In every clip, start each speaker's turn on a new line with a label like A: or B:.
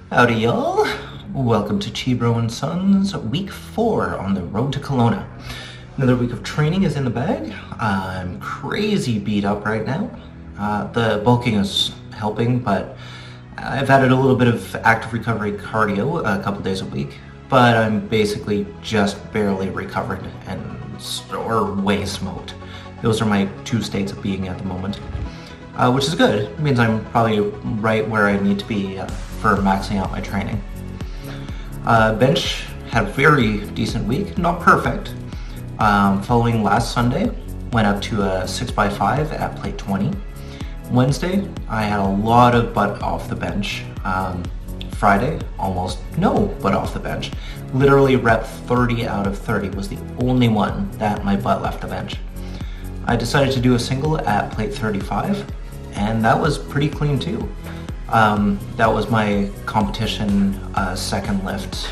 A: Howdy y'all, welcome to ChiBro and Sons, week 4 on the road to Kelowna. Another week of training is in the bag. I'm crazy beat up right now. The bulking is helping, but I've added a little bit of active recovery cardio a couple days a week, but I'm basically just barely recovered or way smoked. Those are my two states of being at the moment, which is good. It means I'm probably right where I need to be for maxing out my training. Bench had a very decent week, not perfect. Following last Sunday, went up to a 6x5 at plate 20. Wednesday, I had a lot of butt off the bench. Friday, almost no butt off the bench. Literally rep 30 out of 30 was the only one that my butt left the bench. I decided to do a single at plate 35, and that was pretty clean too. That was my competition second lift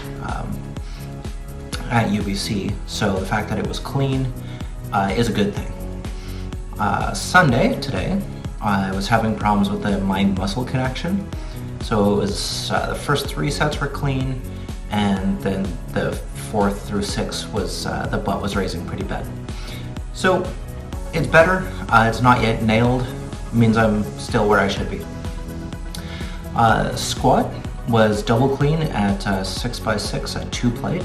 A: at UBC, so the fact that it was clean is a good thing. Sunday, today, I was having problems with the mind-muscle connection, so it was the first 3 sets were clean, and then the 4th through 6 was the butt was raising pretty bad. So it's better. It's not yet nailed. It means I'm still where I should be. Squat was double clean at 6x6 at 2 plate.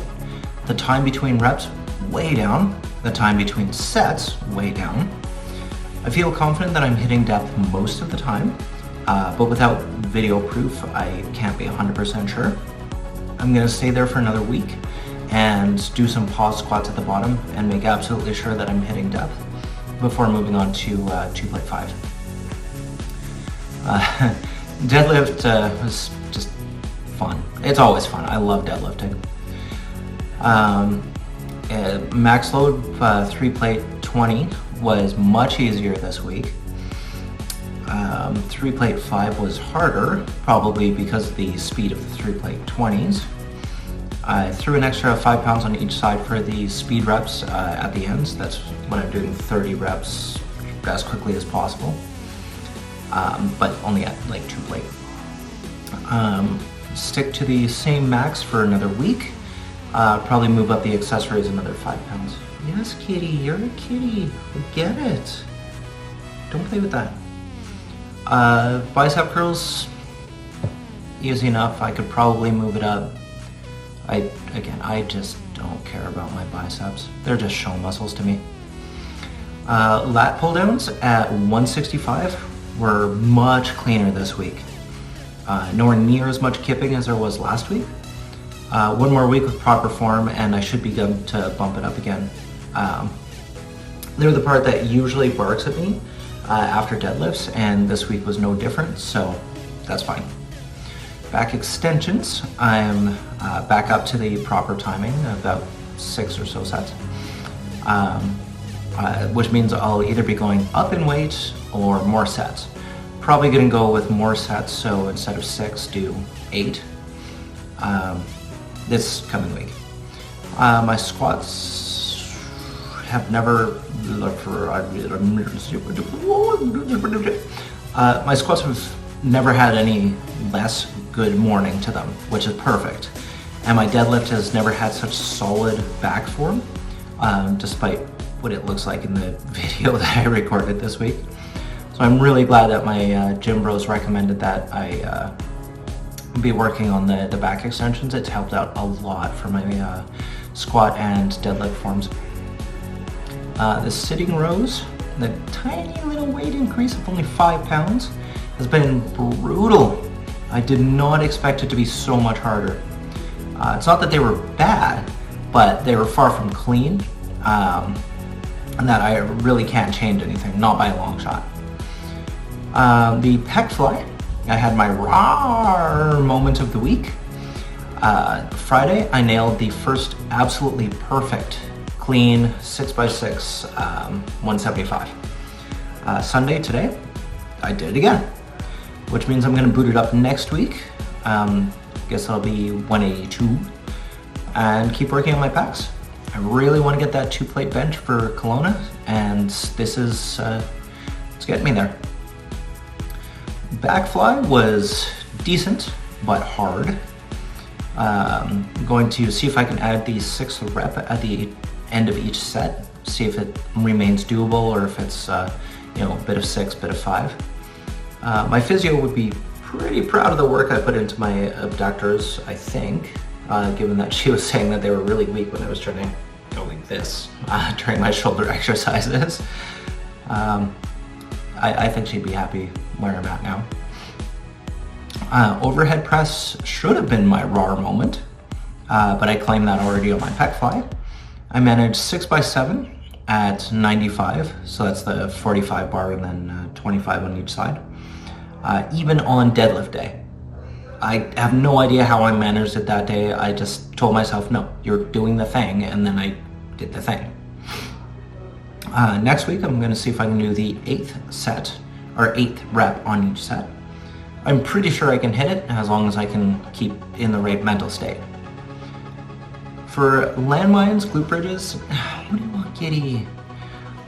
A: The time between reps way down. The time between sets way down. I feel confident that I'm hitting depth most of the time, but without video proof, I can't be 100% sure. I'm gonna stay there for another week and do some pause squats at the bottom and make absolutely sure that I'm hitting depth before moving on to 2 plate 5. Deadlift was just fun. It's always fun. I love deadlifting. Max load 3 plate 20 was much easier this week. 3 plate 5 was harder, probably because of the speed of the 3 plate 20s. I threw an extra 5 pounds on each side for the speed reps at the ends. That's when I'm doing 30 reps as quickly as possible. But only at like 2 plate. Stick to the same max for another week. Probably move up the accessories another 5 pounds. Yes, kitty, you're a kitty. We get it. Don't play with that. Bicep curls, easy enough. I could probably move it up. I just don't care about my biceps. They're just show muscles to me. Lat pulldowns at 165 were much cleaner this week. Nowhere near as much kipping as there was last week. One more week with proper form and I should begin to bump it up again. They're the part that usually barks at me after deadlifts, and this week was no different, so that's fine. Back extensions, I'm back up to the proper timing, about 6 or so sets. Which means I'll either be going up in weight or more sets. Probably gonna go with more sets, so instead of 6, do 8 this coming week. My squats have never my squats have never had any less good morning to them, which is perfect. And my deadlift has never had such solid back form, despite what it looks like in the video that I recorded this week. So I'm really glad that my gym bros recommended that I be working on the back extensions. It's helped out a lot for my squat and deadlift forms. The sitting rows, the tiny little weight increase of only 5 pounds has been brutal. I did not expect it to be so much harder. It's not that they were bad, but they were far from clean, and that I really can't change anything, not by a long shot. The pec fly, I had my Rawr moment of the week. Friday, I nailed the first absolutely perfect clean 6x6 175. Sunday, today, I did it again, which means I'm gonna boot it up next week. Guess I'll be 182 and keep working on my packs. I really want to get that 2 plate bench for Kelowna, and this is it's getting me there. Back fly was decent. but hard. I'm going to see if I can add the 6th rep at the end of each set, see if it remains doable or if it's you know, a bit of 6, bit of 5. My physio would be pretty proud of the work I put into my abductors, I think, given that she was saying that they were really weak when I was trying to go like this during my shoulder exercises. I think she'd be happy where I'm at now. Overhead press should have been my Rawr moment, but I claimed that already on my pec fly. I managed 6x7 at 95, so that's the 45 bar and then 25 on each side. Even on deadlift day. I have no idea how I managed it that day. I just told myself, no, you're doing the thing, and then I did the thing. Next week, I'm going to see if I can do the 8th set, or 8th rep on each set. I'm pretty sure I can hit it as long as I can keep in the right mental state. For landmines, glute bridges, what do you want, kitty?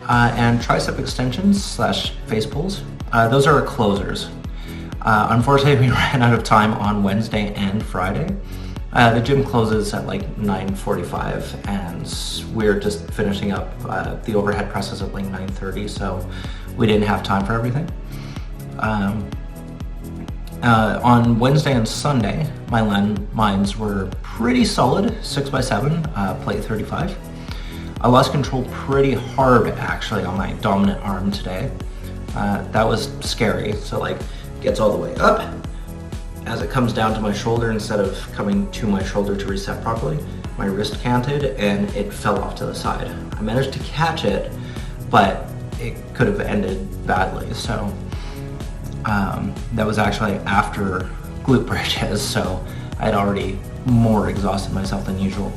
A: And tricep extensions / face pulls, those are our closers. Unfortunately, we ran out of time on Wednesday and Friday. The gym closes at like 9:45 and we're just finishing up the overhead presses at like 9:30, so we didn't have time for everything. On Wednesday and Sunday, my landmines were pretty solid, 6x7, plate 35. I lost control pretty hard actually on my dominant arm today. That was scary, so like gets all the way up. As it comes down to my shoulder, instead of coming to my shoulder to reset properly, my wrist canted and it fell off to the side. I managed to catch it, but it could have ended badly, so that was actually after glute bridges, so I had already more exhausted myself than usual.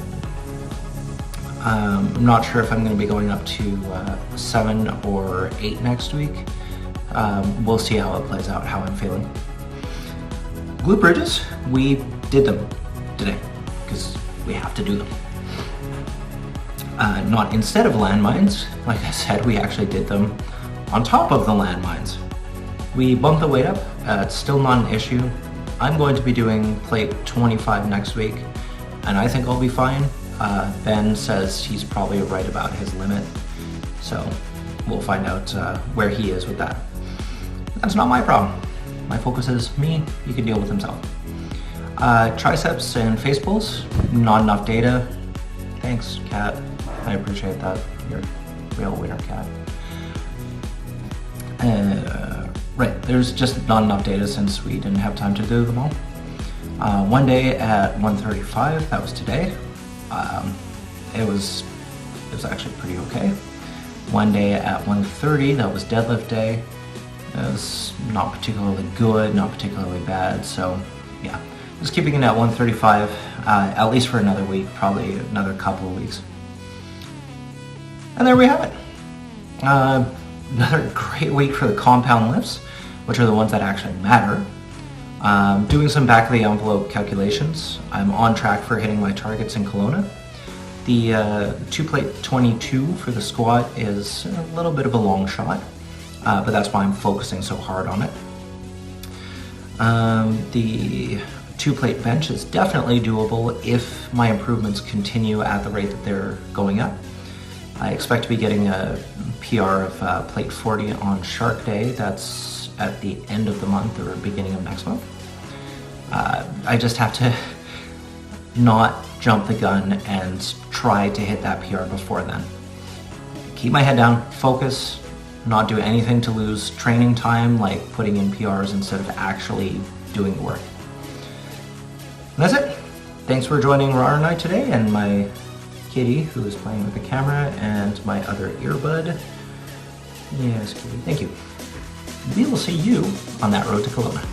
A: I'm not sure if I'm going to be going up to 7 or 8 next week. We'll see how it plays out, how I'm feeling. Glute bridges, we did them today because we have to do them. Not instead of landmines. Like I said, we actually did them on top of the landmines. We bumped the weight up. It's still not an issue. I'm going to be doing plate 25 next week, and I think I'll be fine. Ben says he's probably right about his limit, so we'll find out where he is with that. That's not my problem. My focus is me. He can deal with himself. Triceps and face pulls, not enough data. Thanks, Cat. I appreciate that. You're a real winner, Cat. Right, there's just not enough data since we didn't have time to do them all. One day at 1:35, that was today. It was actually pretty okay. One day at 1:30, that was deadlift day. It was not particularly good, not particularly bad, so yeah. Just keeping it at 1:35, at least for another week, probably another couple of weeks. And there we have it. Another great week for the compound lifts, which are the ones that actually matter. Doing some back of the envelope calculations. I'm on track for hitting my targets in Kelowna. The 2 plate 22 for the squat is a little bit of a long shot, but that's why I'm focusing so hard on it. The 2 plate bench is definitely doable if my improvements continue at the rate that they're going up. I expect to be getting a PR of plate 40 on Shark Day. That's at the end of the month or beginning of next month. I just have to not jump the gun and try to hit that PR before then. Keep my head down, focus, not do anything to lose training time, like putting in PRs instead of actually doing the work. And that's it. Thanks for joining Rawr and I today, and my kitty who is playing with the camera, and my other earbud. Yes, kitty, thank you. We will see you on that road to Kelowna.